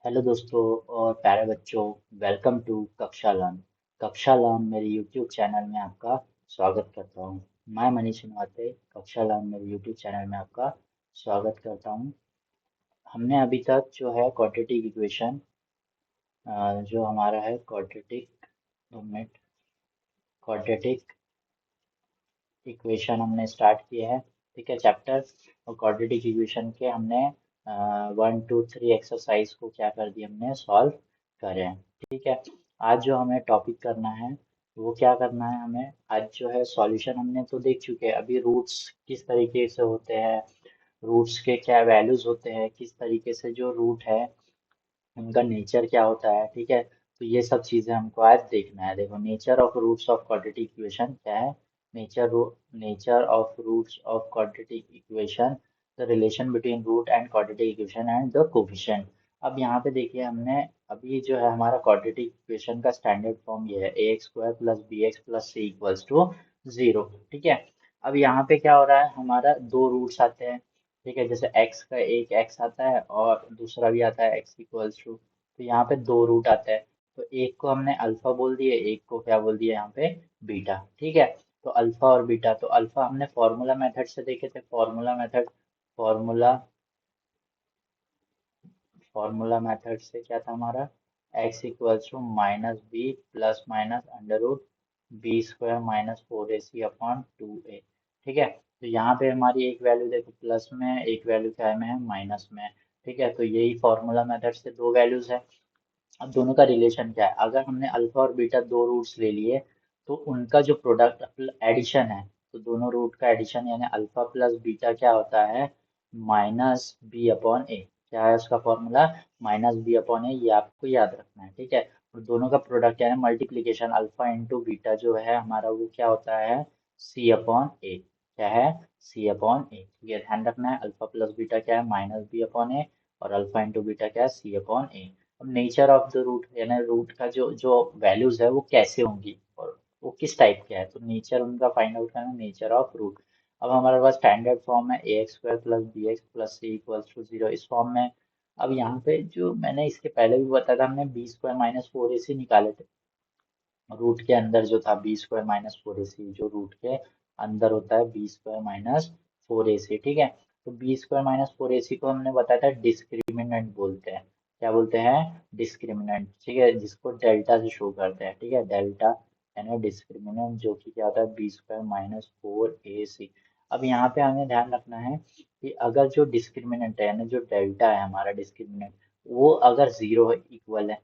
Hello दोस्तों और प्यारे बच्चों। वेलकम टू कक्षा लर्न। कक्षा लर्न मेरे यूट्यूब चैनल में आपका स्वागत करता हूँ। मैं मनीष नवाते कक्षा लर्न मेरे यूट्यूब चैनल में आपका स्वागत करता हूँ। हमने अभी तक जो है क्वाड्रेटिक इक्वेशन जो हमारा है क्वाड्रेटिक इक्वेशन हमने स्टार्ट किया है। ठीक है चैप्टर। और क्वाड्रेटिक इक्वेशन के हमने 1 2 3 एक्सरसाइज को क्या कर दिया, हमने सॉल्व करे हैं। ठीक है। आज जो हमें टॉपिक करना है वो क्या करना है, हमें आज जो है सॉल्यूशन हमने तो देख चुके हैं। अभी रूट्स किस तरीके से होते हैं, रूट्स के क्या वैल्यूज होते हैं, किस तरीके से जो रूट है उनका नेचर क्या होता है। ठीक है। तो ये सब चीजें हमको आज देखना है। देखो, nature of roots of quadratic equation क्या है। Nature nature of roots of quadratic equation, the relation between root and quadratic equation and the coefficient. अब यहाँ पे देखिए, हमने अभी जो है हमारा क्वाड्रेटिक इक्वेशन का स्टैंडर्ड फॉर्म ये है a x square plus B x plus C equals to 0। ठीक है। अब यहाँ पे क्या हो रहा है, हमारा दो रूट्स आते हैं। ठीक है, जैसे x का एक x आता है और दूसरा भी आता है x इक्वल्स टू। तो यहाँ पे दो रूट आता है। तो एक को हमने अल्फा बोल दिए, एक को क्या बोल दिया यहाँ पे, बीटा। ठीक है। तो अल्फा और बीटा, तो अल्फा हमने फॉर्मूला मेथड से देखे थे। फॉर्मूला फॉर्मूला मेथड से क्या था हमारा, x equals to minus B plus minus under root B square minus 4ac upon 2a। ठीक है। तो यहाँ पे हमारी एक वैल्यू देखो प्लस में है, एक वैल्यू क्या में है, माइनस में है। ठीक है। तो यही फॉर्मूला मेथड से दो वैल्यूज है। अब दोनों का रिलेशन क्या है, अगर हमने अल्फा और बीटा दो रूट्स ले लिए तो उनका जो प्रोडक्ट एडिशन है, तो दोनों रूट का एडिशन यानी अल्फा प्लस बीटा क्या होता है, माइनस बी अपॉन ए। क्या है उसका फॉर्मूला, माइनस बी अपॉन ए। ये आपको याद रखना है। ठीक है। और दोनों का प्रोडक्ट यानी मल्टीप्लीकेशन अल्फा इंटू बीटा जो है हमारा, वो क्या होता है, सी अपॉन ए। क्या है, सी अपॉन ए। ठीक है, ध्यान रखना है। अल्फा प्लस बीटा क्या है, माइनस बी अपॉन ए। और अल्फा इंटू बीटा क्या है, सी अपॉन ए। अब नेचर ऑफ द रूट यानी रूट का जो जो वैल्यूज है वो कैसे होंगी और वो किस टाइप के है, तो नेचर उनका फाइंड आउट करना, नेचर ऑफ रूट। अब हमारे पास स्टैंडर्ड फॉर्म है a x square plus B x plus C equals to 0 इस फॉर्म में। अब यहाँ पे जो मैंने इसके पहले भी बताया था, हमने बी स्क्वायर माइनस 4ac निकाले थे। रूट के अंदर जो था बी स्क्वायर माइनस 4ac, जो रूट के अंदर होता है बी स्क्वायर माइनस 4ac। ठीक है। तो बी स्क्वायर माइनस 4ac को हमने बताया था डिस्क्रिमिनेंट बोलते हैं। क्या बोलते हैं, डिस्क्रिमिनेंट। ठीक है, जिसको डेल्टा से शो करते हैं। ठीक है, डेल्टा यानी डिस्क्रिमिनेंट, जो कि क्या होता है बी स्क्वायर माइनस 4ac। अब यहाँ पे हमें ध्यान रखना है कि अगर जो डिस्क्रिमिनेंट है यानी जो डेल्टा है हमारा डिस्क्रिमिनेंट, वो अगर जीरो इक्वल है,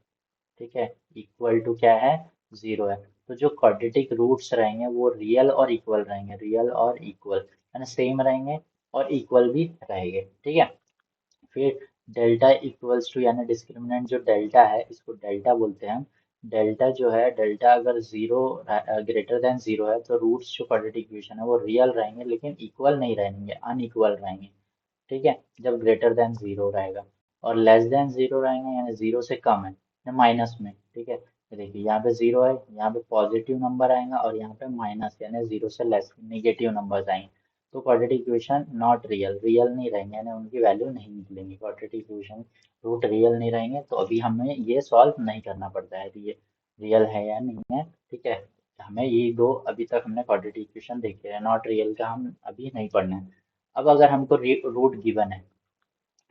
ठीक है, इक्वल टू क्या है, 0 है, तो जो क्वाड्रेटिक रूट्स रहेंगे वो रियल और इक्वल रहेंगे, रियल और इक्वल यानी सेम रहेंगे और इक्वल भी रहेंगे। ठीक है। फिर डेल्टा इक्वल्स टू यानी डिस्क्रिमिनेंट जो डेल्टा है, इसको डेल्टा बोलते हैं हम। डेल्टा जो है, डेल्टा अगर जीरो ग्रेटर देन 0 है तो रूट्स जो क्वाड्रेटिक इक्वेशन है वो रियल रहेंगे लेकिन इक्वल नहीं रहेंगे, अनइक्वल रहेंगे। ठीक है, जब ग्रेटर देन 0 रहेगा। और लेस देन 0 रहेंगे यानी 0 से कम है या माइनस में। ठीक है, तो देखिए यहाँ पे 0 है, यहाँ पे पॉजिटिव नंबर आएगा और यहाँ पे माइनस यानी 0 से लेस निगेटिव नंबर्स आएंगे। तो quadratic equation not real, real नहीं रहेंगे यानी उनकी वैल्यू नहीं निकलेंगी। क्वाड्रेटिक इक्वेशन रूट रियल नहीं रहेंगे तो अभी हमें ये सॉल्व नहीं करना पड़ता है कि ये रियल है या नहीं है। ठीक है, हमें ये दो अभी तक हमने क्वाड्रेटिक इक्वेशन देखे हैं, नॉट रियल का हम अभी नहीं पढ़ना है। अब अगर हमको रूट गिवन है,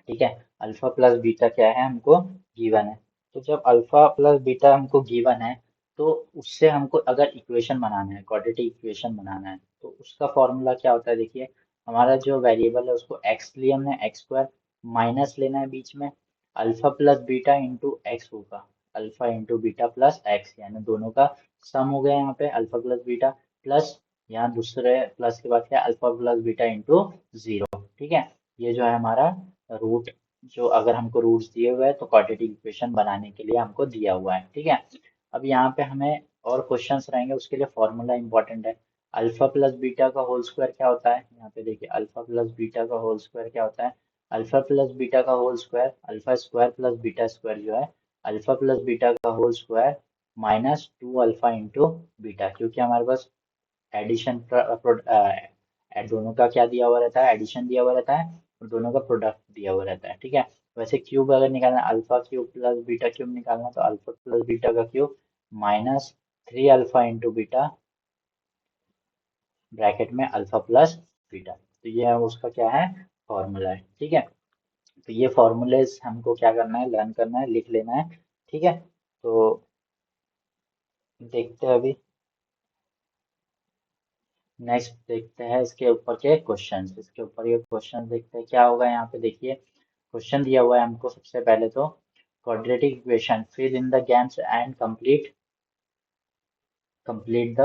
ठीक है, अल्फा प्लस बीटा क्या है हमको गिवन है, तो जब अल्फा प्लस बीटा हमको गिवन है तो उससे हमको अगर इक्वेशन बनाना है, क्वाड्रेटिक इक्वेशन बनाना है, तो उसका फॉर्मूला क्या होता है। देखिए, हमारा जो वेरिएबल है उसको एक्स लिए हमने, एक्स स्क्वायर माइनस लेना है बीच में, alpha plus beta into x होगा, alpha into beta plus x यानी दोनों का सम हो गया यहाँ पे, अल्फा प्लस बीटा प्लस यहाँ दूसरे प्लस के बाद क्या, अल्फा प्लस बीटा इंटू 0। ठीक है, ये जो है हमारा रूट, जो अगर हमको रूट्स दिए हुए हैं तो क्वाड्रेटिक इक्वेशन बनाने के लिए हमको दिया हुआ है। ठीक है। अब यहाँ पे हमें और क्वेश्चंस रहेंगे, उसके लिए फॉर्मूला इंपॉर्टेंट है। अल्फा प्लस बीटा का होल स्क्वायर क्या होता है, यहाँ पे देखिए अल्फा प्लस बीटा का होल स्क्वायर क्या होता है, अल्फा प्लस बीटा का whole square, alpha square plus beta square जो है, अल्फा प्लस बीटा का whole square minus 2 alpha into beta, क्योंकि हमारे पास एडिशन दोनों का क्या दिया हुआ रहता है, एडिशन दिया हुआ रहता है। और दोनों का प्रोडक्ट दिया हुआ रहता है। ठीक है, वैसे क्यूब अगर निकालना है, alpha cube plus beta cube निकालना, तो अल्फा प्लस बीटा का cube minus 3 alpha into beta bracket में अल्फा प्लस बीटा। तो ये उसका क्या है, फॉर्मूला है। ठीक है, तो ये फॉर्मूलेज हमको क्या करना है, लर्न करना है, लिख लेना है। ठीक है, तो देखते हैं अभी, नेक्स्ट देखते हैं इसके ऊपर के क्वेश्चंस। इसके ऊपर ये क्वेश्चन देखते हैं क्या होगा। यहाँ पे देखिए क्वेश्चन दिया हुआ है हमको, सबसे पहले तो quadratic equation fill in the gaps and complete the,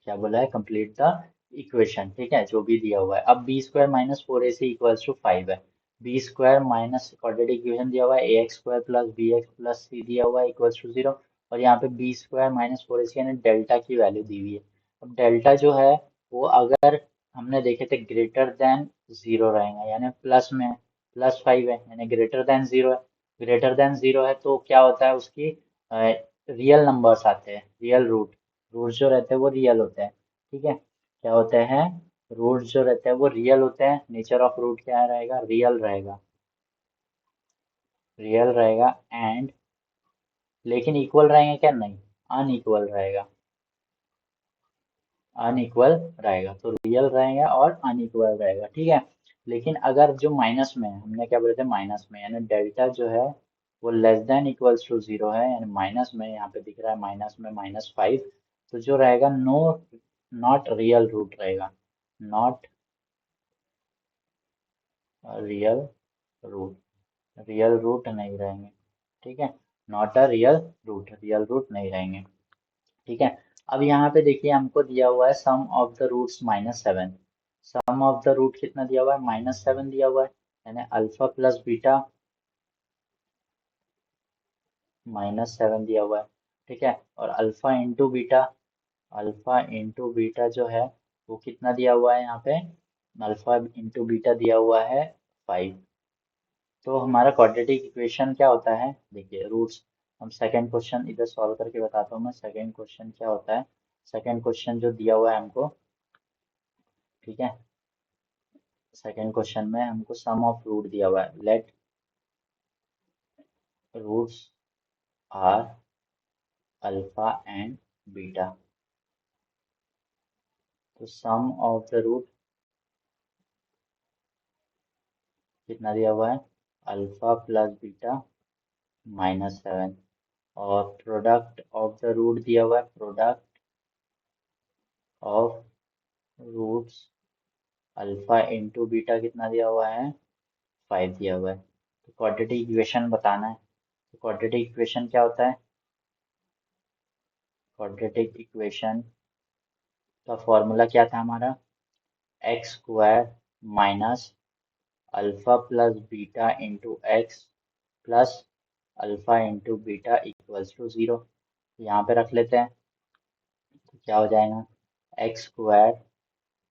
क्या बोला है, कंप्लीट द इक्वेशन। ठीक है, जो भी दिया हुआ है। अब b square minus four a c equals to 5 है। B square minus quadratic equation दिया हुआ है, a x square plus B x plus c दिया हुआ है इक्वल्स टू 0। और यहाँ पे b square minus four a c यानी डेल्टा की वैल्यू दी हुई है। अब डेल्टा जो है वो अगर हमने देखे थे ग्रेटर देन 0 रहेगा, यानी प्लस में प्लस 5 है, यानी ग्रेटर देन 0 है। ग्रेटर देन 0 है तो क्या होता है, उसकी रियल नंबर्स आते हैं, रियल रूट। रूट्स जो रहते हैं वो रियल होते हैं। ठीक है, क्या होते हैं, रूट्स जो रहते हैं वो रियल होते हैं। नेचर ऑफ रूट क्या रहेगा, रियल रहेगा, रियल रहेगा। एंड लेकिन इक्वल रहेंगे क्या, नहीं, अनइक्वल रहेगा, अनइक्वल रहेगा। तो रियल रहेगा और अनइक्वल रहेगा। ठीक है, लेकिन अगर जो माइनस में है, हमने क्या बोले थे, माइनस में, यानी डेल्टा जो है वो लेस देन इक्वल्स टू 0 है, यानी माइनस में, यहाँ पे दिख रहा है माइनस में -5। तो जो रहेगा नो, नॉट रियल रूट रहेगा, not real root, real root नहीं रहेंगे। ठीक है, not a real root, real root नहीं रहेंगे। ठीक है, अब यहाँ पे देखिए हमको दिया हुआ है sum of the roots -7। Sum of the root कितना दिया हुआ है, -7 दिया हुआ है, यानी अल्फा प्लस बीटा -7 दिया हुआ है। ठीक है, और alpha into beta, alpha into beta जो है वो कितना दिया हुआ है यहाँ पे, अल्फा इंटू बीटा दिया हुआ है 5। तो हमारा क्वाड्रेटिक इक्वेशन क्या होता है, देखिए रूट्स, हम सेकंड क्वेश्चन इधर सॉल्व करके बताता हूँ मैं। सेकंड क्वेश्चन क्या होता है, सेकंड क्वेश्चन जो दिया हुआ है हमको, ठीक है, सेकंड क्वेश्चन में हमको सम ऑफ रूट दिया हुआ है, let roots are alpha and beta. तो सम ऑफ द रूट कितना दिया हुआ है, अल्फा प्लस बीटा -7। और प्रोडक्ट ऑफ द रूट दिया हुआ है, product of roots alpha into beta कितना दिया हुआ है, 5 दिया हुआ है। तो क्वाड्रेटिक इक्वेशन बताना है। तो क्वाड्रेटिक इक्वेशन क्या होता है, क्वाड्रेटिक इक्वेशन का फॉर्मूला क्या था हमारा, X square minus alpha plus beta into X plus alpha into beta equals to 0। यहाँ पे रख लेते हैं, तो क्या हो जाएगा, X square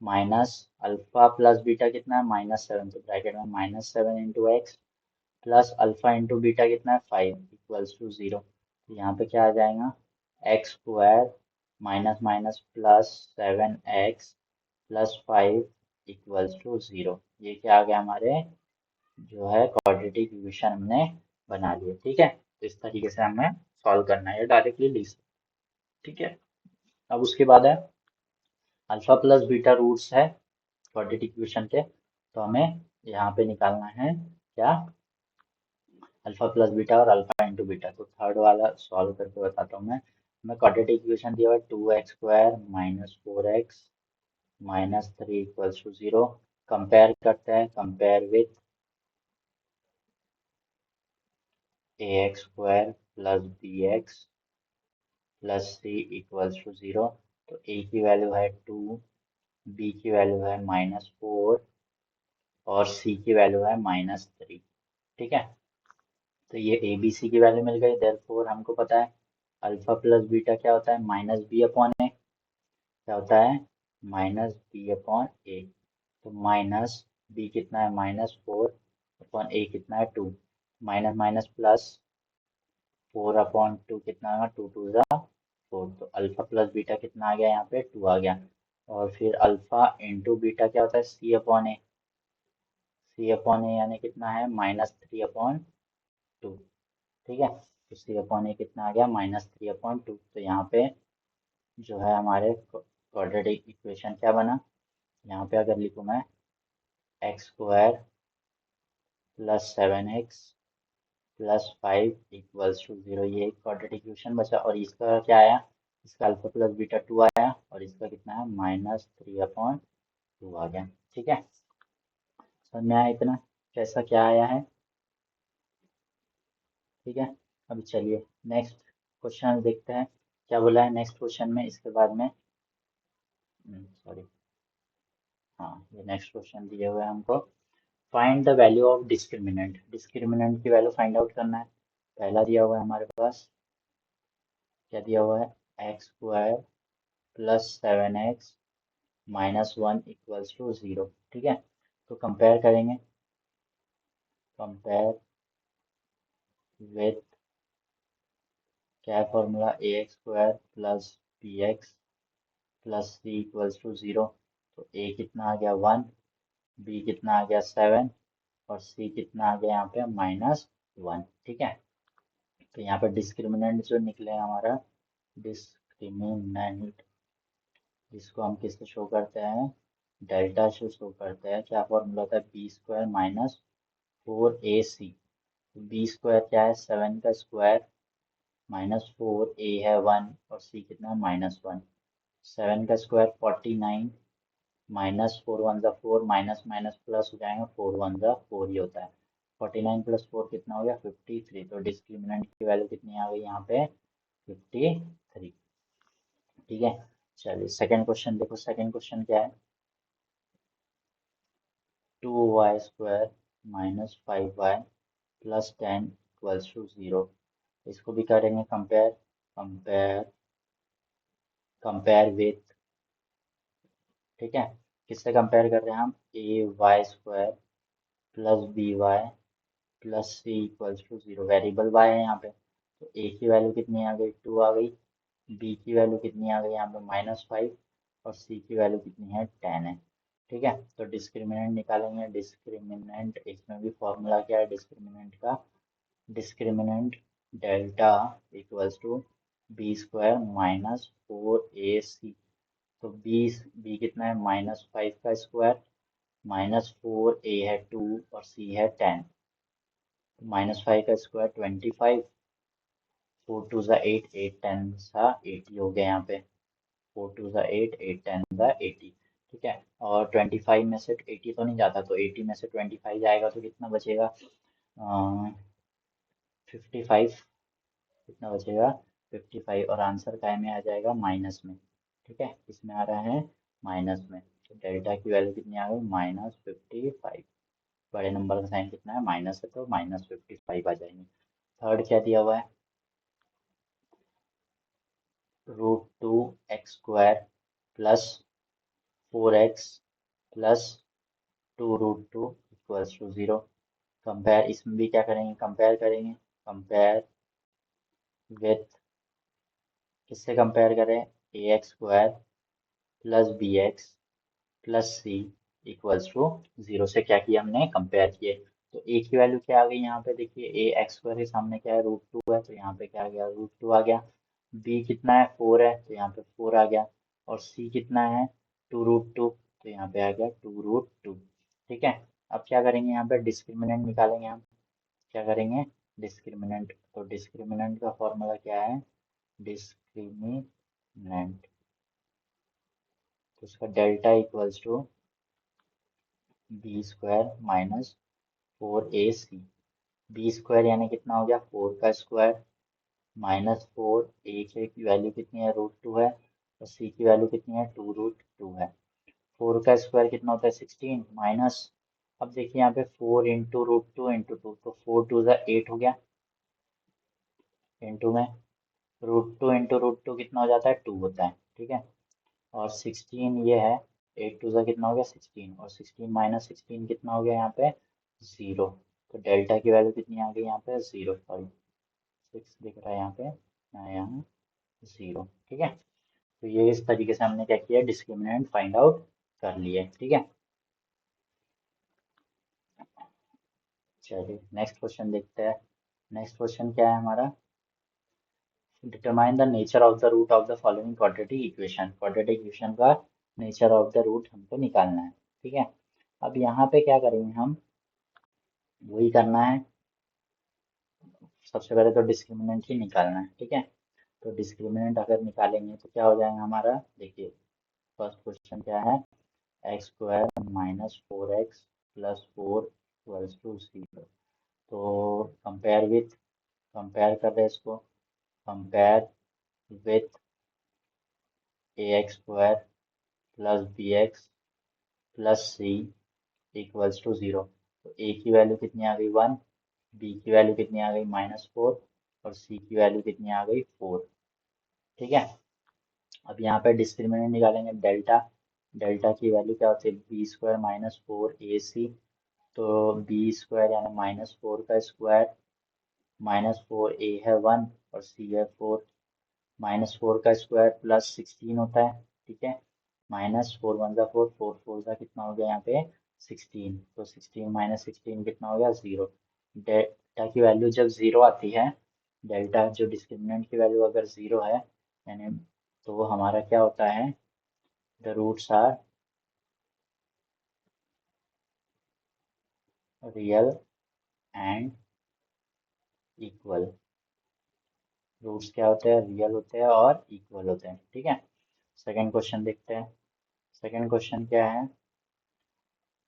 minus alpha plus beta कितना है, -7, तो ब्रैकेट में -7 into X plus alpha into beta कितना है, 5 इक्वल्स टू 0। तो यहाँ पे क्या आ जाएगा, X square minus minus plus 7x plus 5 equals to 0। ये क्या आ गया हमारे, जो है क्वाड्रेटिक इक्वेशन हमने बना लिए। ठीक है, तो इस तरीके से हमें सॉल्व करना है या डायरेक्टली लिख सकते हैं। ठीक है, अब उसके बाद है अल्फा प्लस बीटा रूट्स है क्वाड्रेटिक इक्वेशन के, तो हमें यहाँ पे निकालना है क्या, अल्फा प्लस बीटा और अल्फा इंटू बीटा। तो थर्ड वाला सॉल्व करके बताता हूँ मैं क्वाड्रेटिक इक्वेशन दिया हुआ है 2x square minus 4x minus 3 equals to 0। Compare करते हैं, compare with ax square plus bx plus C equals to 0। तो a की वैल्यू है 2, b की वैल्यू है -4 और c की वैल्यू है -3। ठीक है, तो ये ए बी सी की वैल्यू मिल गई। देयरफॉर हमको पता है अल्फा प्लस बीटा क्या होता है, -b/a, क्या होता है, -b/a। तो माइनस बी कितना है, -4/a कितना है, 2, माइनस माइनस प्लस 4/2 कितना होगा, 2 2 4। तो अल्फा प्लस बीटा कितना आ गया यहाँ पे, 2 आ गया। और फिर अल्फा इंटू बीटा क्या होता है, c/a, C/A यानी कितना है -3/2। ठीक है, तो C/A कितना आ गया -3/2। तो यहाँ पे जो है हमारे क्वाड्रेटिक इक्वेशन क्या बना, यहाँ पे अगर लिखूँ मैं x² + 7x + 5 = 0, ये एक क्वाड्रेटिक इक्वेशन बचा। और इसका क्या आया, इसका अल्फा प्लस बीटा 2 आया, और इसका कितना है -3/2 आ गया। ठीक है, समझ में आया इतना कैसा क्या आया है। ठीक है, अभी चलिए नेक्स्ट क्वेश्चन देखते हैं क्या बोला है नेक्स्ट क्वेश्चन में। इसके बाद में सॉरी, हाँ ये नेक्स्ट क्वेश्चन दिए हुए हैं हमको। Find the value of discriminant, discriminant की वैल्यू फाइंड आउट करना है। पहला दिया हुआ है हमारे पास, क्या दिया हुआ है x² + 7x - 1 = 0। ठीक है, तो कंपेयर करेंगे, कंपेयर विथ क्या है फॉर्मूला ax² + bx + c = 0। तो a कितना आ गया 1, b कितना आ गया 7, और c कितना आ गया यहाँ पे -1। ठीक है, तो यहाँ पे डिस्क्रिमिनेंट जो निकले हमारा, डिस्क्रिमिनेंट जिसको हम किससे शो करते हैं, डेल्टा से शो करते हैं। क्या फॉर्मूला था, b² - 4ac। b² क्या है 7 का स्क्वायर, -4a है 1, और c कितना है -1। 7 का स्क्वायर 49, -4 1 ज़ा 4, माइनस माइनस प्लस हो जाएगा, 4 1 ज़ा 4 ही होता है। 49 + 4 कितना हो गया 53। तो डिस्क्रिमिनेंट की वैल्यू कितनी आ गई यहाँ पे 53। ठीक है, चलिए सेकंड क्वेश्चन देखो। सेकंड क्वेश्चन क्या है, 2y² - 5y + 10 = 0। इसको भी करेंगे कंपेयर, कंपेयर कंपेयर विथ, ठीक है, किससे कंपेयर कर रहे हैं हम, ay² + by + c = 0। Variable y है यहाँ पे, तो a की वैल्यू कितनी आ गई 2 आ गई, b की वैल्यू कितनी आ गई यहाँ पे -5, और c की वैल्यू कितनी है 10 है। ठीक है, तो डिस्क्रिमिनेंट निकालेंगे। डिस्क्रिमिनेंट, इसमें भी फॉर्मूला क्या है डिस्क्रिमिनेंट का, डिस्क्रिमिनेंट डेल्टा = b² - 4ac। तो b कितना है -5 का स्क्वायर, -4a है 2, और c है 10। तो -5 का स्क्वायर 25, 4 2 ज़ा 8, 8 10 ज़ा 80 हो गया यहाँ पे। 4 2 ज़ा 8, 8 10 ज़ा 80। ठीक है, और 25 में से 80 तो नहीं जाता, तो 80 में से 25 जाएगा तो कितना बचेगा 55। कितना बचेगा 55, और आंसर काय में आ जाएगा माइनस में। ठीक है, इसमें आ रहा है माइनस में। तो डेल्टा की वैल्यू कितनी आ गई -55। बड़े नंबर का साइन कितना है माइनस है, तो -55 आ जाएंगे। थर्ड क्या दिया हुआ है, √2x² + 4x + 2√2 = 0। कंपेयर, इसमें भी क्या करेंगे कंपेयर करेंगे, कंपेयर विथ, किससे कंपेयर करें, ax² + bx + c = 0 से क्या किया हमने कंपेयर किए। तो a की वैल्यू क्या आ गई यहाँ पे, देखिए ax² के सामने क्या है √2 है, तो यहाँ पे क्या आ गया √2 आ गया। b कितना है 4 है, तो यहाँ पे 4 आ गया, और c कितना है 2√2, तो यहाँ पे आ गया 2√2। ठीक है, अब क्या करेंगे यहाँ पे डिस्क्रिमिनेंट निकालेंगे हम। क्या करेंगे डिस्क्रिमिनेंट, तो डिस्क्रिमिनेंट का फॉर्मूला क्या है, डिस्क्रिमिनेंट, तो उसका डेल्टा = b² - 4ac। b² यानी कितना हो गया 4 का स्क्वायर, -4, a की वैल्यू कितनी है √2 है, और c की वैल्यू कितनी है 2√2 है। 4 का स्क्वायर कितना होता है 16, माइनस, अब देखिए यहाँ पे 4 × √2 × 2, तो 4 2 ज़ा 8 हो गया, इंटू में √2 × √2 कितना हो जाता है 2 होता है। ठीक है, और 16 ये है, 8 2 ज़ा कितना हो गया 16, और 16 - 16 कितना हो गया यहाँ पे 0। तो डेल्टा की वैल्यू कितनी आ गई यहाँ पे 0, सॉरी 6 दिख रहा है यहाँ पे, यहाँ 0। ठीक है, तो ये इस तरीके से हमने क्या किया डिस्क्रिमिनेंट फाइंड आउट कर लिए। ठीक है, चलिए नेक्स्ट क्वेश्चन देखते हैं। नेक्स्ट क्वेश्चन क्या है हमारा, determine the nature of the root of the following quadratic equation. Quadratic equation का नेचर ऑफ द रूट हमको निकालना है। ठीक है, अब यहाँ पे क्या करेंगे हम, वही करना है। सबसे पहले तो डिस्क्रिमिनेंट ही निकालना है। ठीक है, तो डिस्क्रिमिनेंट अगर निकालेंगे तो क्या हो जाएगा हमारा, देखिए फर्स्ट क्वेश्चन क्या है, X square minus 4x plus 4 equals to 0। तो कंपेयर कर रहे हैं इसको, compare with A x square plus B x plus C equals to 0। तो ए की वैल्यू कितनी आ गई 1, बी की वैल्यू कितनी आ गई -4 और सी की वैल्यू कितनी आ गई 4। ठीक है, अब यहाँ पे डिस्क्रिमिनेंट निकालेंगे, डेल्टा। डेल्टा की वैल्यू क्या होती है, बी स्क्वायर माइनस 4ac। तो बी स्क्वायर यानी -4 का स्क्वायर, -4a है 1 और c है 4। -4 का स्क्वायर प्लस 16 होता है। ठीक है, -4 वन जा 4, 4 4 जा कितना हो गया यहाँ पे 16। तो 16 -16 कितना हो गया 0। डेल्टा की वैल्यू जब 0 आती है, डेल्टा जो डिस्क्रिमिनेंट की वैल्यू अगर 0 है यानी, तो वो हमारा क्या होता है, the roots are real and equal. Roots क्या होते हैं, रियल होते हैं और इक्वल होते हैं। ठीक है, सेकंड क्वेश्चन देखते हैं। सेकंड क्वेश्चन क्या है,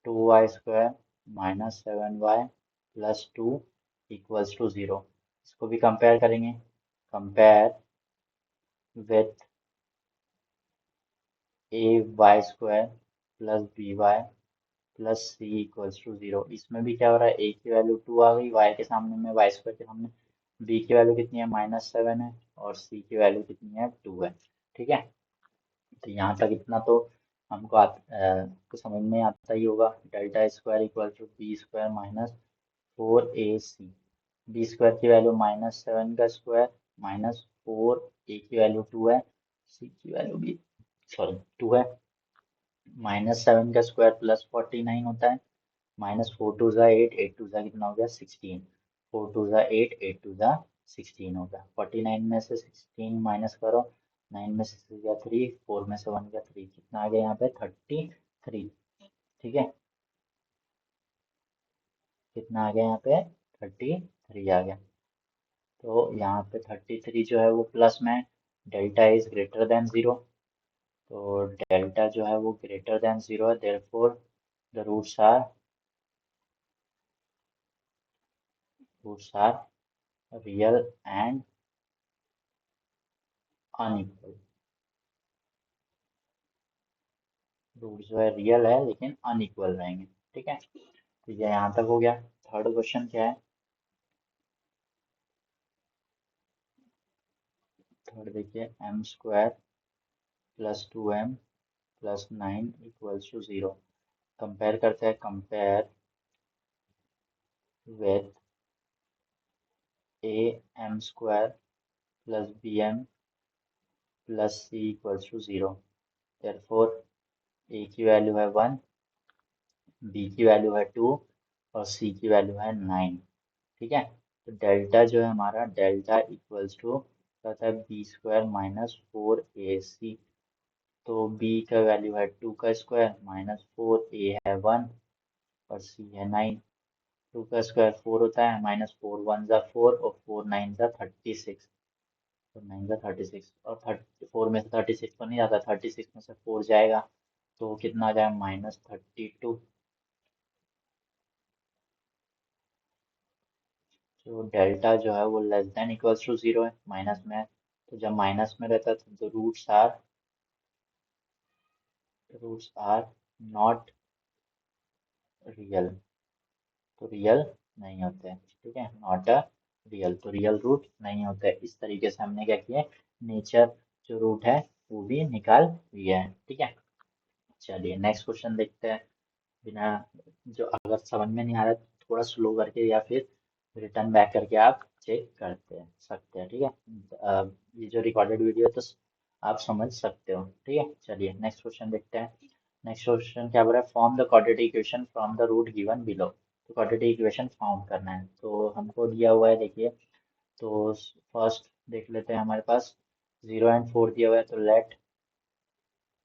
2y² minus 7y plus 2 equals to 0। इसको भी कंपेयर करेंगे, compare with ay² plus by plus C equals to 0। इसमें भी क्या हो रहा है, a की वैल्यू 2 आ गई y के सामने में, y² के सामने। b की वैल्यू कितनी है -7 है और c की वैल्यू कितनी है 2 है। ठीक है, तो यहाँ तक इतना तो हमको को समझ में आता ही होगा। Delta square equal to B square minus 4ac। B square की वैल्यू -7 का स्क्वायर -4, ए की वैल्यू 2 है, सी की वैल्यू भी सॉरी 2 है। -7 का स्क्वायर प्लस 49 होता है, -4 टू ज़ा 8, 8 टू ज़ा कितना हो गया 16। 4 टू ज़ा 8, 8 टू ज़ा 16 हो गया। 49 में से 16 माइनस करो, 9 में से 6 गया 3, 4 में से 1 गया 3, कितना आ गया यहाँ पे 33। ठीक है, कितना आ गया यहाँ पे 33 आ गया। तो यहाँ पे 33 जो है वो प्लस में, डेल्टा इज ग्रेटर देन 0। तो डेल्टा जो है वो ग्रेटर देन 0 है, therefore the roots are real and unequal. Root जो है रियल है लेकिन अनइक्वल रहेंगे। ठीक है, तो ये यहाँ तक हो गया। थर्ड क्वेश्चन क्या है, थर्ड देखिए, m² plus 2m plus 9 equals to 0। Compare करते हैं, compare with am² plus bm plus c equals to 0। Therefore a की वैल्यू है 1, b की वैल्यू है 2 और c की वैल्यू है 9। ठीक है, तो डेल्टा जो है हमारा, डेल्टा इक्वल्स टू होता है b² माइनस 4ac। तो b का वैल्यू है 2 का स्क्वायर, -4a है 1 और c है 9। 2 का स्क्वायर 4 होता है, -4 1 जा 4 और 4 9 जा 36। तो 9 जा 36 और 4 में से 36 तो नहीं जाता, 36 में से 4 जाएगा तो कितना आ जाएगा -32। तो डेल्टा जो है वो लेस देन इक्वल्स टू 0 है, माइनस में है। तो जब माइनस में रहता है तो रूट्स आर नॉट रियल। तो रियल नहीं होते हैं। ठीक है, नॉट अ रियल, तो रियल रूट नहीं होते। इस तरीके से हमने क्या किया, नेचर जो रूट है वो भी निकाल लिया है। ठीक है, चलिए नेक्स्ट क्वेश्चन देखते हैं। बिना जो अगर समझ में नहीं आ रहा है तो थोड़ा स्लो करके या फिर रिटर्न बैक करके आप चेक करते हैं सकते हैं। ठीक है, ये जो रिकॉर्डेड वीडियो है तो आप समझ सकते हो। ठीक है, चलिए नेक्स्ट क्वेश्चन देखते हैं। नेक्स्ट क्वेश्चन क्या बोल रहा है, form the quadratic equation from the root given below. तो क्वाड्रेटिक इक्वेशन फाउंड करना है, तो हमको दिया हुआ है देखिए। तो फर्स्ट देख लेते हैं, हमारे पास 0 और 4 दिया हुआ है, तो लेट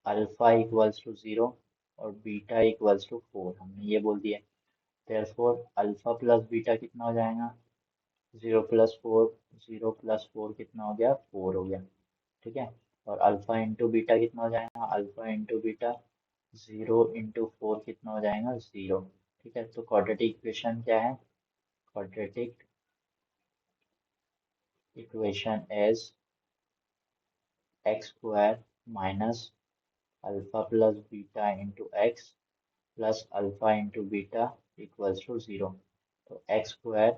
अल्फा इक्वल्स टू 0 और बीटा इक्वल्स टू 4, हमने ये बोल दिया। देयरफॉर अल्फा प्लस बीटा कितना हो जाएगा, 0 + 4, 0 + 4 कितना हो गया, 4 हो गया। ठीक है, और अल्फा इंटू बीटा कितना हो जाएगा, अल्फा इंटू बीटा 0 × 4 कितना हो जाएगा, 0। ठीक है, तो क्वाड्रेटिक इक्वेशन क्या है, quadratic equation is x² minus alpha plus beta into X plus alpha into beta equals to 0। तो x²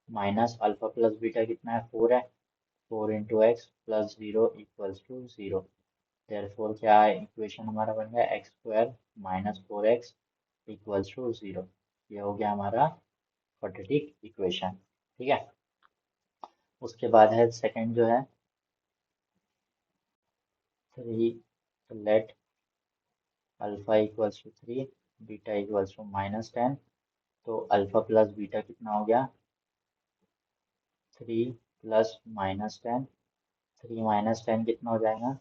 minus alpha plus beta कितना है, 4 है, 4 × x plus 0 equals to 0। Therefore क्या है, इक्वेशन हमारा बन गया x² minus 4x equals to 0। ये हो गया हमारा क्वाड्रेटिक इक्वेशन। ठीक है, उसके बाद है सेकंड जो है 3, let alpha equals to 3, beta equals to -10। तो अल्फा प्लस बीटा कितना हो गया, 3 + -10, 3 - 10 कितना हो जाएगा,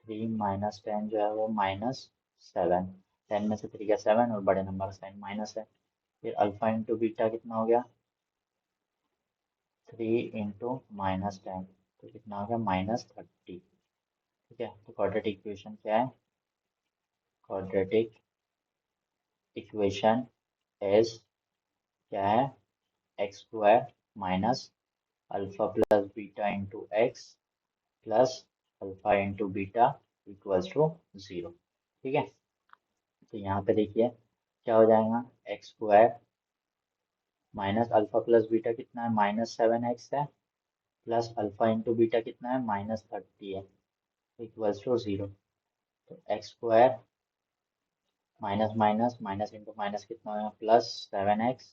3 - 10 जो है वो -7, 10 में से 3 का 7 और बड़े नंबर का साइन माइनस है। फिर अल्फा इंटू बीटा कितना हो गया, 3 × -10, तो कितना हो गया, -30। ठीक है, तो क्वाड्रेटिक इक्वेशन क्या है, क्वाड्रेटिक इक्वेशन इज क्या है, x² minus alpha plus beta into X plus alpha into beta equals to 0। ठीक है, तो यहाँ पे देखिए क्या हो जाएगा, x² minus alpha plus beta कितना है, -7x है, प्लस अल्फा इंटू बीटा कितना है, -30 है, इक्वल्स टू 0। तो x² minus minus minus into minus कितना होगा, +7x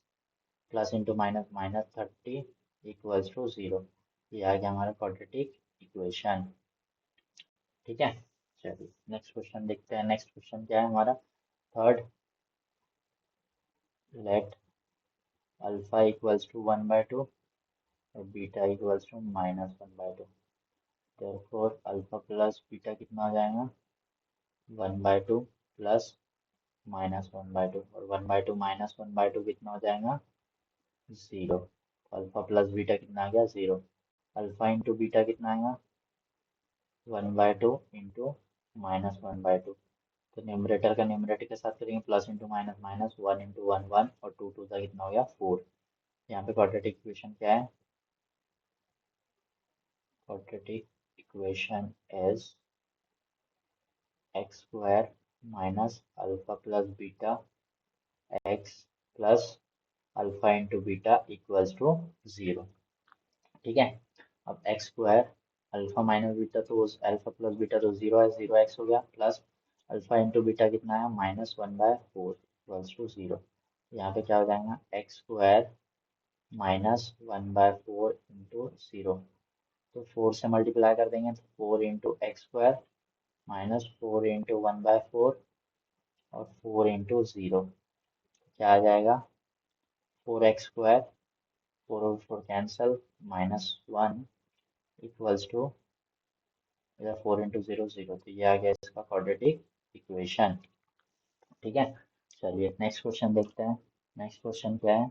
plus into minus -30 equals to 0। ये आ गया हमारा क्वाड्रेटिक इक्वेशन। ठीक है, चलिए नेक्स्ट क्वेश्चन देखते हैं। नेक्स्ट क्वेश्चन क्या है हमारा, third, let alpha equals to 1/2 और beta equals to -1/2। Therefore alpha plus beta कितना हो जाएगा, 1/2 प्लस -1/2, और 1/2 -1/2 कितना हो जाएगा, 0। अल्फा प्लस बीटा कितना आ गया, 0। अल्फा इंटू बीटा कितना आएगा, 1/2 इंटू -1/2। तो न्यूमरेटर का न्यूमरेटर के साथ करेंगे, प्लस इंटू माइनस माइनस, 1 × 1 1 और 2 2 का कितना हो गया, 4। यहाँ पे क्वाड्रेटिक इक्वेशन क्या है, quadratic equation is x² minus alpha plus beta X plus alpha into beta equals to 0। ठीक है, अब x² अल्फा माइनस बीटा, तो अल्फा प्लस बीटा तो 0 है, 0x हो गया, प्लस अल्फा इंटू बीटा कितना है, -1/4 इक्वल्स टू 0। यहाँ पे क्या हो जाएगा, x² -1/4 इंटू 0, तो 4 से मल्टीप्लाई कर देंगे, तो 4 × x² -4 × 1/4 और 4 × 0, क्या आ जाएगा, 4x², 4 और 4 कैंसल, -1 इक्वल्स टू, इधर 4 × 0 0, तो ये आ गया इसका क्वाड्रेटिक इक्वेशन। ठीक है, चलिए नेक्स्ट क्वेश्चन देखते हैं। नेक्स्ट क्वेश्चन क्या है,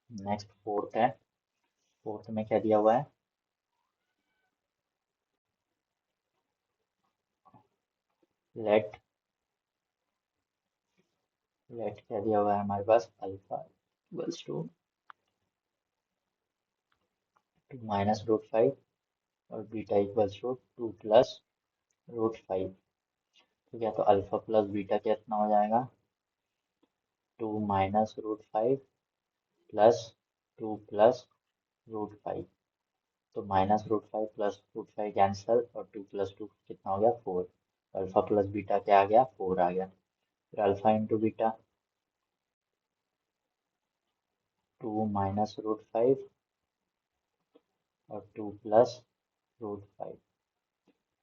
नेक्स्ट फोर्थ है। फोर्थ में क्या दिया हुआ है, लेट लेट क्या दिया हुआ है हमारे पास, अल्फा इक्वल्स टू -√5 और बीटा इक्वल्स टू 2 + √5। ठीक है, तो अल्फा प्लस बीटा कितना हो जाएगा, 2 - √5 प्लस 2 + √5। तो -√5 प्लस √5 कैंसल, और 2 + 2 कितना हो गया, 4। अल्फा प्लस बीटा क्या आ गया, 4 आ गया। फिर अल्फा इंटू बीटा, 2 - √5 और 2 + √5,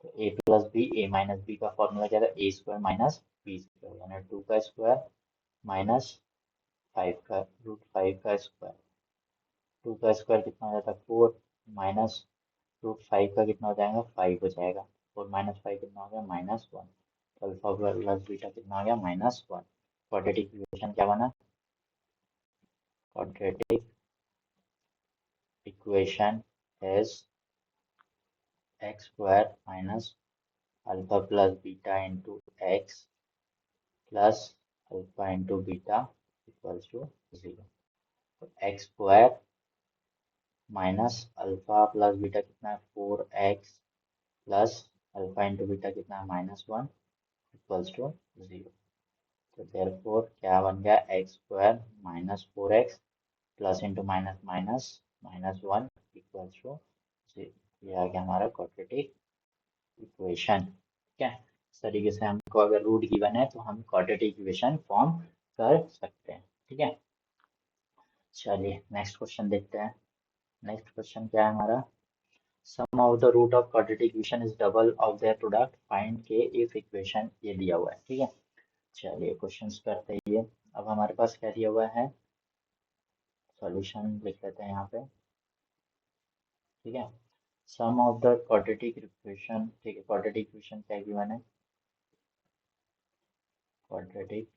तो ए प्लस बी, ए माइनस बी का फॉर्मूला क्या था, ए स्क्वायर माइनस बी स्क्वायर, यानी 2 का स्क्वायर माइनस 5 का रूट 5 का स्क्वायर। 2 का स्क्वायर कितना हो जाता है 4, माइनस रूट 5 का कितना हो जाएगा 5 हो जाएगा, 4 माइनस 5 कितना हो गया -1। अल्फा प्लस बीटा कितना आ गया -1। क्वाड्रेटिक इक्वेशन क्या बना, quadratic equation is x square minus alpha plus beta into X plus alpha into beta equals to 0। तो X square minus alpha plus beta कितना है 4x plus alpha into beta कितना है -1 equals to 0। तो therefore क्या बन गया, X square minus 4x plus into minus minus -1 equals to 0। ये आ गया हमारा क्वाड्रेटिक इक्वेशन। ठीक है, इस तरीके से हमको अगर रूट गिवन है तो हम क्वाड्रेटिक इक्वेशन फॉर्म कर सकते हैं। ठीक है, चलिए नेक्स्ट क्वेश्चन देखते हैं। नेक्स्ट क्वेश्चन क्या है हमारा, sum of the root of quadratic equation is double of their product, find k if equation, ये दिया हुआ है। ठीक है, चलिए क्वेश्चंस करते हैं ये। अब हमारे पास क्या दिया हुआ है, सॉल्यूशन लिख लेते हैं यहाँ पे। ठीक है, sum of the quadratic equation, ठीक है, क्वाड्रेटिक इक्वेशन क्या गिवन है, क्वाड्रेटिक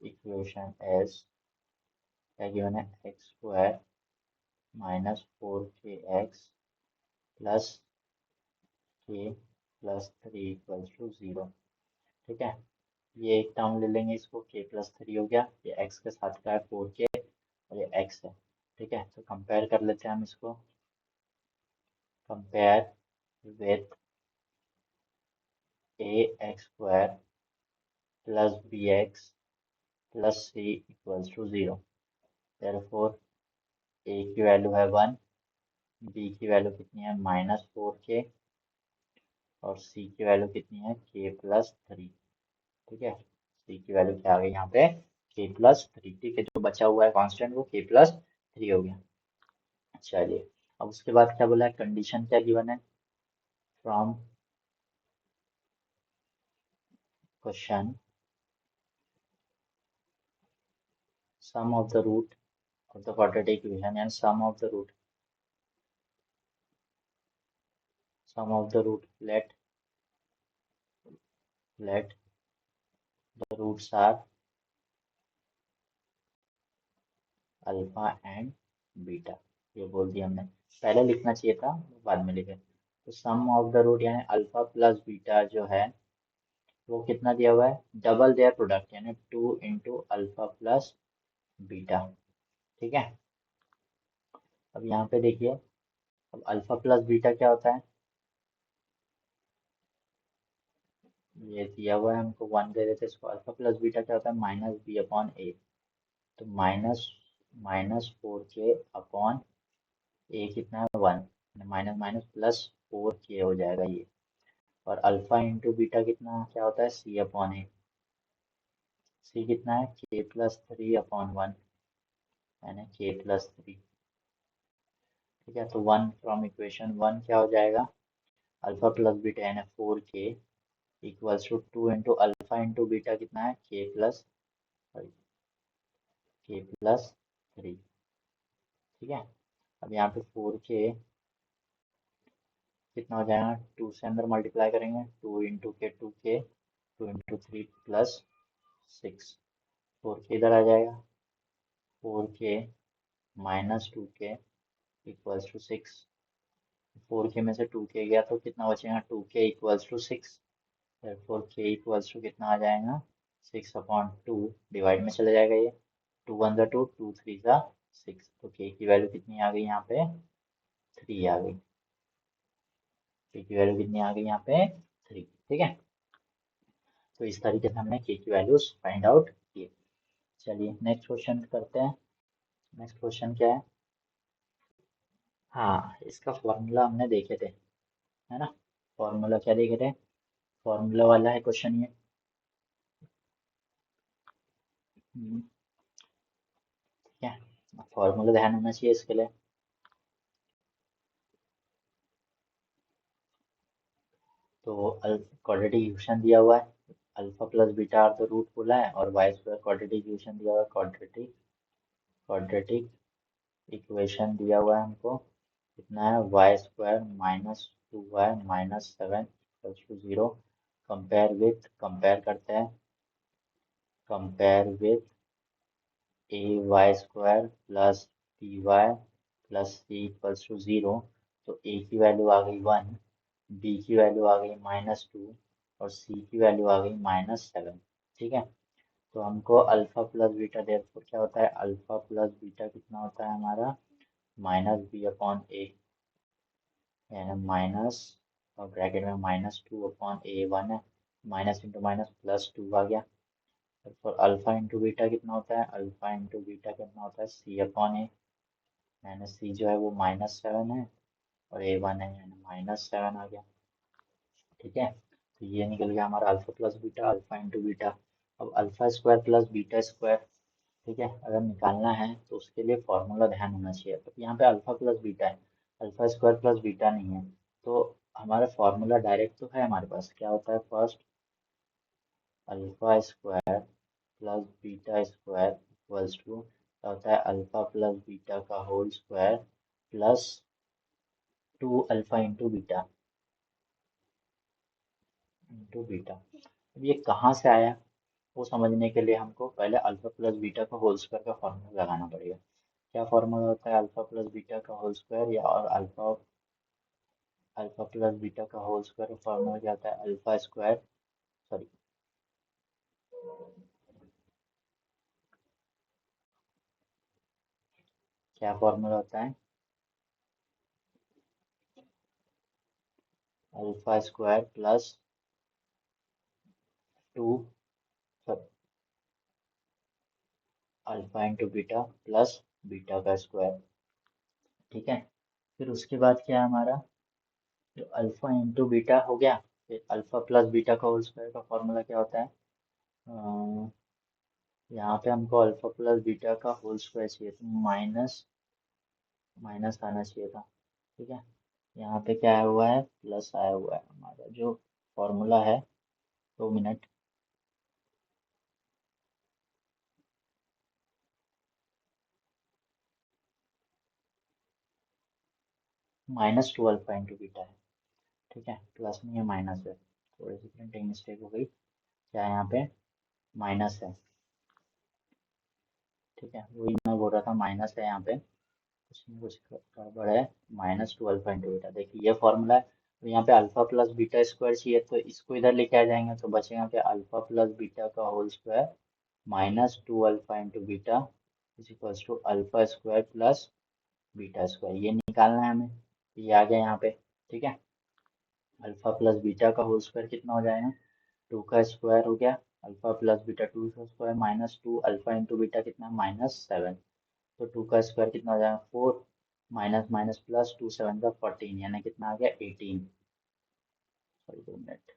इक्वेशन एज क्या गिवन है, X square minus 4kx plus के प्लस 3 इक्वल्स टू 0। ठीक है, ये एक टर्म ले लेंगे, इसको k प्लस 3 हो गया, ये x के साथ का है 4k और ये x है। ठीक है, तो कंपेयर कर लेते हैं हम इसको, compare with A x square plus B x plus C equals to 0। Therefore a की वैल्यू है 1, बी की वैल्यू कितनी है -4k और सी की वैल्यू कितनी है k प्लस 3। ठीक है, सी की वैल्यू क्या आ गई यहाँ पे k प्लस 3। ठीक है, जो बचा हुआ है कांस्टेंट वो k प्लस 3 हो गया। चलिए, अब उसके बाद क्या बोला है, कंडीशन क्या गिवन है, from question sum of the root of the quadratic equation and sum of the root, sum of the root, let the roots are alpha and beta. ये बोल दिया हमने, पहले लिखना चाहिए था बाद में लिखे। तो सम ऑफ द रूट यानी अल्फा प्लस बीटा जो है वो कितना दिया हुआ है, डबल देयर प्रोडक्ट यानी 2 इंटू अल्फा प्लस बीटा। ठीक है, अब यहाँ पे देखिए, अब अल्फा प्लस बीटा क्या होता है, ये दिया हुआ है हमको 1 दे देते इसको, अल्फा प्लस बीटा क्या होता है -b/a। तो माइनस -4k अपॉन ए कितना है 1, माइनस माइनस प्लस 4k हो जाएगा ये। और अल्फा इंटू बीटा कितना क्या होता है c/a, c कितना है k प्लस 3/1 यानी k प्लस 3। ठीक है, तो 1 फ्रॉम इक्वेशन 1 क्या हो जाएगा, अल्फा प्लस बीटा यानी 4k equals to 2 into alpha into beta कितना है k प्लस 3। ठीक है, अब यहाँ पे 4k कितना हो जाएगा, 2 से अंदर मल्टीप्लाई करेंगे, 2 इंटू के 2k, 2 इंटू 3 प्लस 6, 4k इधर आ जाएगा, 4k minus 2k equals to 6। 4k में से 2k गया तो कितना बचेगा 2k equals to 6। Four k equals to कितना आ जाएगा 6/2, डिवाइड में चला जाएगा ये, 2 1 जा 2, 2 3 जा 6। तो k की वैल्यू कितनी आ गई यहाँ पे 3 आ गई, k की वैल्यू कितनी आ गई यहाँ पे 3। ठीक है, तो इस तरीके से हमने k की वैल्यूज फाइंड आउट किए। चलिए नेक्स्ट क्वेश्चन करते हैं। नेक्स्ट क्वेश्चन क्या है, हाँ इसका फॉर्मूला हमने देखे थे, है ना, फॉर्मूला क्या देखे थे, फॉर्मूला वाला है क्वेश्चन ये। ठीक है, फॉर्मूला ध्यान होना चाहिए इसके लिए। तो क्वाड्रेटिक इक्वेशन दिया हुआ है, अल्फा प्लस बीटा आर तो रूट बोला है, और वाई स्क्वायर क्वाड्रेटिक इक्वेशन दिया हुआ है, क्वाड्रेटिक इक्वेशन दिया हुआ है हमको। कितना है, y square minus 2y minus 7 equals to 0। Compare करते हैं, compare with a y square plus b y plus C equals to 0। तो ए की वैल्यू आ गई 1, बी की वैल्यू आ गई -2 और सी की वैल्यू आ गई -7। ठीक है, तो हमको अल्फा प्लस बीटा देयरफॉर क्या होता है, अल्फा प्लस बीटा कितना होता है हमारा, -b/a, यानी माइनस, और ब्रैकेट में -2/a1 है, माइनस इंटू माइनस प्लस 2 आ गया। और अल्फा इंटू बीटा कितना होता है, अल्फा इंटू बीटा कितना होता है, c/a, यानी c जो है वो -7 है और a1 है, यानी -7 आ गया। ठीक है, तो ये निकल गया हमारा alpha plus beta, alpha into beta. अब alpha square plus beta square, ठीक है, अगर निकालना है तो उसके लिए फॉर्मूला ध्यान होना चाहिए। तो यहाँ पे अल्फा प्लस बीटा है, अल्फा स्क्वायर प्लस बीटा नहीं है, तो हमारा फॉर्मूला डायरेक्ट तो है हमारे पास, क्या होता है, first alpha square plus beta square equals to, क्या होता है, अल्फा प्लस बीटा का whole square plus 2 alpha into beta. अब ये कहाँ से आया, वो समझने के लिए हमको पहले अल्फा प्लस बीटा का होल स्क्वायर का फॉर्मूला लगाना पड़ेगा। क्या फॉर्मूला होता है अल्फा प्लस बीटा का होल स्क्वायर, या और अल्फा अल्फा प्लस बीटा का होल स्क्वायर का फॉर्मूला क्या होता है, अल्फा स्क्वायर, सॉरी, क्या फॉर्मूला होता है, alpha square plus 2, alpha into beta plus beta का स्क्वायर। ठीक है, फिर उसके बाद क्या है हमारा, जो अल्फा इंटू बीटा हो गया, फिर अल्फा प्लस बीटा का होल स्क्वायर का फॉर्मूला क्या होता है, यहाँ पे हमको अल्फा प्लस बीटा का होल स्क्वायर चाहिए, तो माइनस माइनस आना चाहिए था। ठीक है, यहाँ पे क्या आया हुआ है, प्लस आया हुआ है, हमारा जो फॉर्मूला है, 2 मिनट, -2 अल्फा इंटू बीटा है। ठीक है, प्लस नहीं है, माइनस है, थोड़ी सी प्रिंटिंग मिस्टेक हो गई, क्या है यहाँ पे, माइनस है। ठीक है, वही मैं बोल रहा था, माइनस है यहाँ पे, कुछ नहीं, कुछ गड़बड़ है, -2 अल्फा इंटू बीटा, देखिए ये फॉर्मूला है। तो यहाँ पे अल्फा प्लस बीटा स्क्वायर चाहिए, तो इसको इधर लेके आ जाएंगे, तो बचेगा क्या, अल्फा प्लस बीटा का whole square -2 alpha into beta is equals to alpha square plus beta square, ये निकालना है हमें, ये आ गया यहाँ पे। ठीक है, अल्फा प्लस बीटा का होल स्क्वायर कितना हो जाएगा, 2 का स्क्वायर हो गया, अल्फा प्लस बीटा 2 का स्क्वायर -2 अल्फा इंटू बीटा कितना, -7, तो 2 का स्क्वायर कितना हो जाएगा, 4, माइनस माइनस प्लस 2 7 का 14, यानी कितना आ गया, 18। सॉरी, 2 मिनट,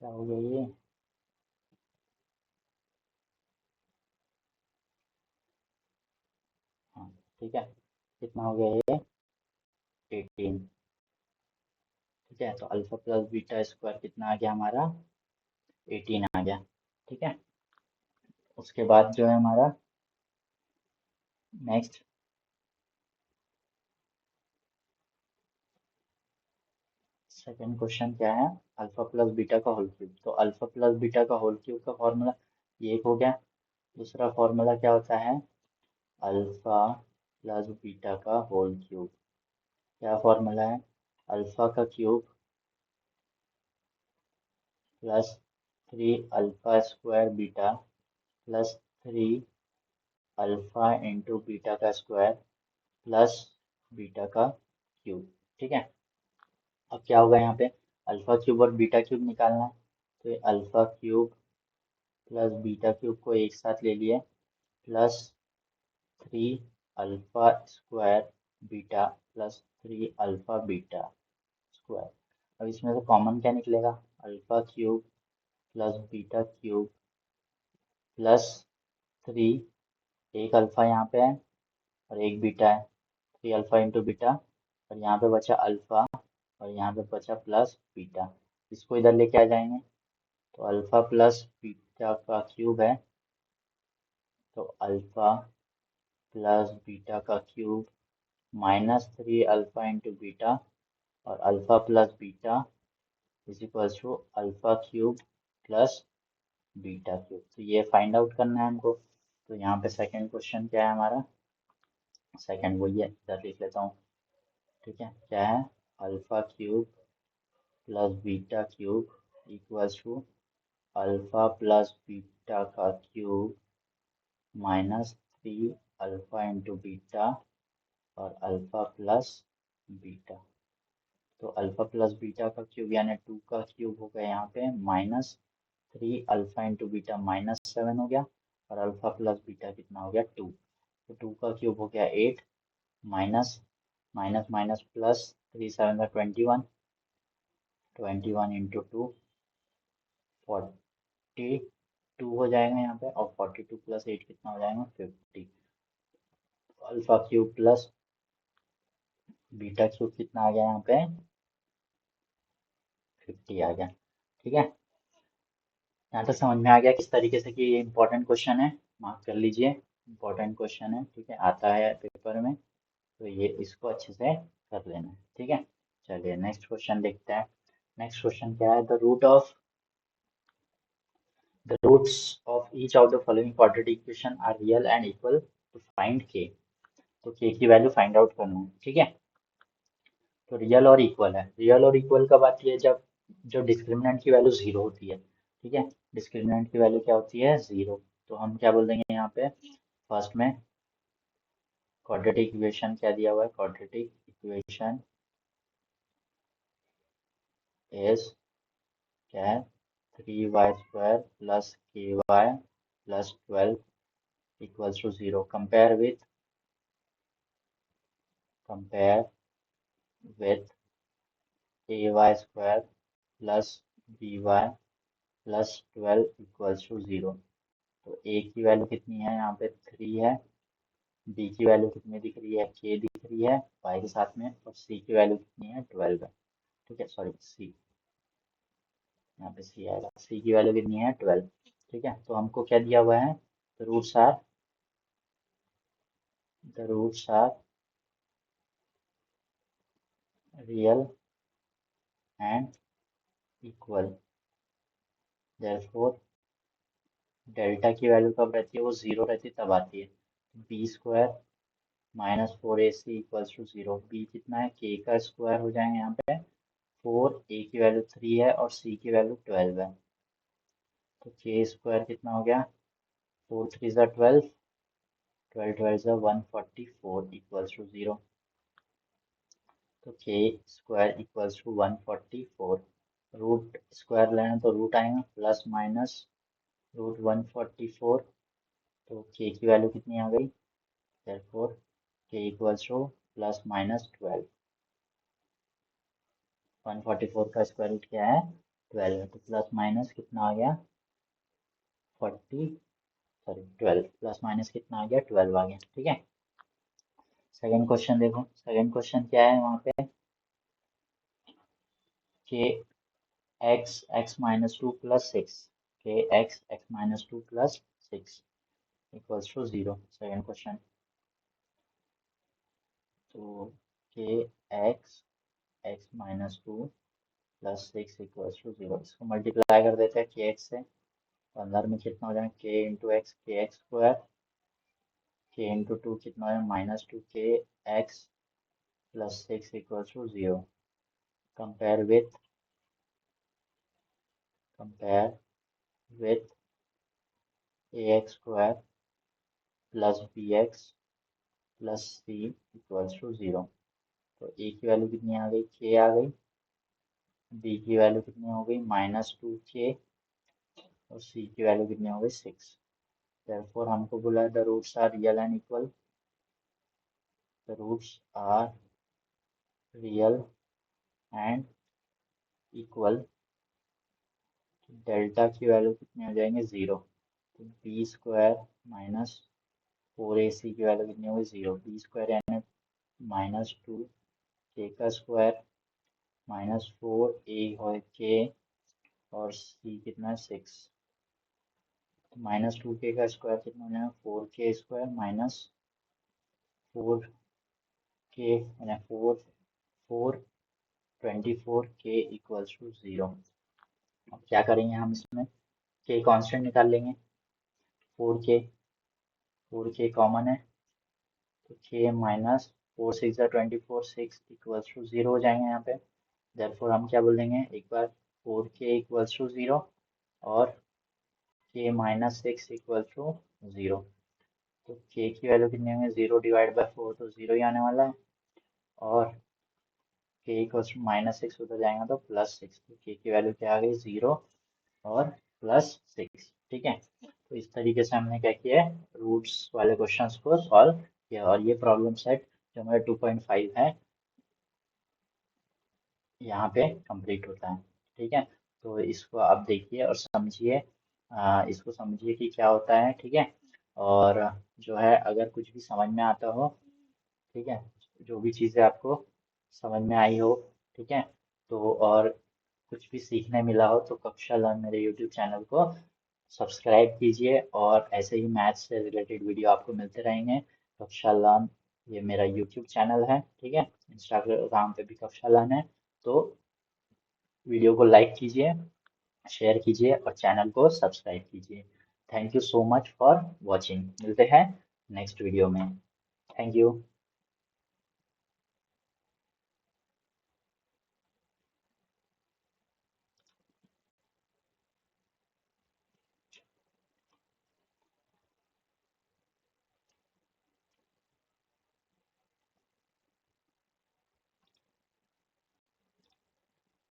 क्या हो गया ये, हाँ, ठीक है, कितना हो गया ये, 18। ठीक है, तो अल्फा प्लस बीटा स्क्वायर कितना आ गया हमारा, 18 आ गया। ठीक है, उसके बाद जो है हमारा नेक्स्ट सेकंड क्वेश्चन क्या है, अल्फा प्लस बीटा का होल क्यूब। तो अल्फा प्लस बीटा का होल क्यूब का फॉर्मूला ये एक हो गया। दूसरा फॉर्मूला क्या होता है, अल्फा प्लस बीटा का होल क्यूब, क्या फॉर्मूला है, अल्फा का cube plus 3 alpha square beta plus 3 alpha into beta का स्क्वायर प्लस बीटा का क्यूब। ठीक है, अब क्या होगा यहाँ पे, अल्फा क्यूब और बीटा क्यूब निकालना है, तो ये alpha cube plus beta cube को एक साथ ले लिए, plus 3 alpha square beta plus 3 alpha beta square. अब इसमें से कॉमन क्या निकलेगा, alpha cube plus beta cube plus 3, एक अल्फा यहाँ पे है और एक बीटा है, 3 अल्फा इंटू बीटा और यहाँ पे बचा अल्फा और यहाँ पे बचा प्लस बीटा। इसको इधर लेके आ जाएंगे तो अल्फा प्लस बीटा का क्यूब है, तो अल्फा प्लस बीटा का क्यूब -3 अल्फा इंटू बीटा, और alpha plus beta is equal to alpha cube plus beta cube. तो ये फाइंड आउट करना है हमको। तो यहाँ पे सेकंड क्वेश्चन क्या है हमारा, सेकंड वही है, इधर लिख लेता हूँ। ठीक है, क्या है, alpha cube plus beta cube equals to alpha plus beta का क्यूब -3 अल्फा इंटू बीटा और अल्फा प्लस बीटा। तो अल्फा प्लस बीटा का क्यूब यानी 2 का क्यूब हो गया यहाँ पे -3 अल्फा इंटू बीटा -7 हो गया, और अल्फा प्लस बीटा कितना हो गया 2। तो 2 का क्यूब हो गया 8, माइनस माइनस माइनस प्लस 3 7 का 21, 21 इंटू 2 42 हो जाएगा यहाँ पे, और 42 प्लस 8 कितना हो जाएगा 50। Alpha cube plus beta cube कितना आ गया यहाँ पे 50 आ गया। ठीक है, यहाँ तक समझ में आ गया किस तरीके से कि ये इंपॉर्टेंट क्वेश्चन है, मार्क कर लीजिए, इंपॉर्टेंट क्वेश्चन है। ठीक है, आता है पेपर में, तो ये इसको अच्छे से कर लेना है। ठीक है, चलिए नेक्स्ट क्वेश्चन देखते हैं। नेक्स्ट क्वेश्चन क्या है, the roots of each of the following quadratic equation are real and equal to find k. तो के की वैल्यू फाइंड आउट करना है। ठीक है, तो रियल और इक्वल है, रियल और इक्वल कब आती है, जब जो डिस्क्रिमिनेंट की वैल्यू जीरो होती है। ठीक है, डिस्क्रिमिनेंट की वैल्यू क्या होती है, जीरो। तो हम क्या बोल देंगे यहाँ पे, फर्स्ट में क्वाड्रेटिक इक्वेशन क्या दिया हुआ है, क्वाड्रेटिक इक्वेशन इज क्या है 3y² plus ky plus 12 equals to 0। Compare with ay² plus by plus 12 equals to 0। तो a की वैल्यू कितनी है यहाँ पे 3 है, b की वैल्यू कितनी दिख रही है k दिख रही है y के साथ में, और c की वैल्यू कितनी है 12 है। ठीक है, सॉरी c, यहाँ पे c आएगा, c की वैल्यू कितनी है 12। ठीक है, तो हमको क्या दिया हुआ है, the roots are real and equal, therefore delta की वैल्यू कब रहती है, वो जीरो रहती है तब आती है। b² -4ac equals to 0। b कितना है, k का स्क्वायर हो जाएगा यहाँ पे 4, a की वैल्यू 3 है और c की वैल्यू 12 है। तो k स्क्वायर कितना हो गया, 4 3 ज़ा 12, 12 12 ज़ा 144 इक्वल्स टू 0। तो k square equals to 144। Root square लेना तो रूट आएगा, प्लस माइनस रूट 144। तो k की वैल्यू कितनी आ गई, therefore k equals two plus minus 12। 144 का स्क्वायर रूट क्या है 12 है, तो प्लस माइनस कितना आ गया 12, प्लस माइनस कितना आ गया 12 आ गया। ठीक है, सेकंड क्वेश्चन देखो, सेकंड क्वेश्चन क्या है वहाँ पे, के x(x 2 + 6), के x(x 2 + 6) equals to 0। Second question, तो के x(x 2 + 6) इक्वल्स टू 0। इसको मल्टीप्लाई कर देते हैं के एक्स से, तो अंदर में कितना हो जाएगा k into x, k x square, k into 2 कितना है -2 k x plus 6 equals to 0। Compare with ax² plus bx plus c equals to 0। तो a की वैल्यू कितनी आ गई, k आ गई, b की वैल्यू कितनी हो गई -2k, और c की वैल्यू कितनी हो गई 6। therefore हमको बोला है the roots are real and equal, the roots are real and equal. Delta की वैल्यू कितनी हो जाएंगे 0। तो b² -4ac की वैल्यू कितनी होगी 0, b² यानी -2 के का स्क्वायर -4 a हो के और c कितना है 6, तो -2k का स्क्वायर कितना हो जाएगा 4k स्क्वायर -4k यानी 24k इक्वल्स टू 0। अब क्या करेंगे हम इसमें k कांस्टेंट निकाल लेंगे, 4k कॉमन है तो k माइनस 4 6 24 6 इक्वल्स टू 0 हो जाएंगे यहाँ पे। देयरफॉर हम क्या बोल देंगे एक बार 4k इक्वल्स टू 0 और k माइनस 6 इक्वल्स टू 0। तो k की वैल्यू कितनी होंगे 0 डिवाइड बाय 4 तो 0 ही आने वाला है और k इक्वल्स टू -6 उधर जाएगा तो +6, तो k की वैल्यू क्या आ गई 0 और +6। ठीक है, तो इस तरीके से हमने क्या किया है रूट्स वाले क्वेश्चंस को सॉल्व किया और ये प्रॉब्लम सेट जो हमारे 2.5 है यहाँ पे कंप्लीट होता है। ठीक है, तो इसको आप देखिए और समझिए, इसको समझिए कि क्या होता है। ठीक है, और जो है अगर कुछ भी समझ में आता हो, ठीक है, जो भी चीज़ें आपको समझ में आई हो, ठीक है, तो और कुछ भी सीखने मिला हो तो कक्षा लर्न मेरे यूट्यूब चैनल को सब्सक्राइब कीजिए और ऐसे ही मैथ्स से रिलेटेड वीडियो आपको मिलते रहेंगे। कक्षा लर्न ये मेरा यूट्यूब चैनल है, ठीक है, इंस्टाग्राम पे भी कक्षा लर्न है। तो वीडियो को लाइक कीजिए, शेयर कीजिए और चैनल को सब्सक्राइब कीजिए। Thank you so much for watching, मिलते हैं नेक्स्ट वीडियो में। Thank you.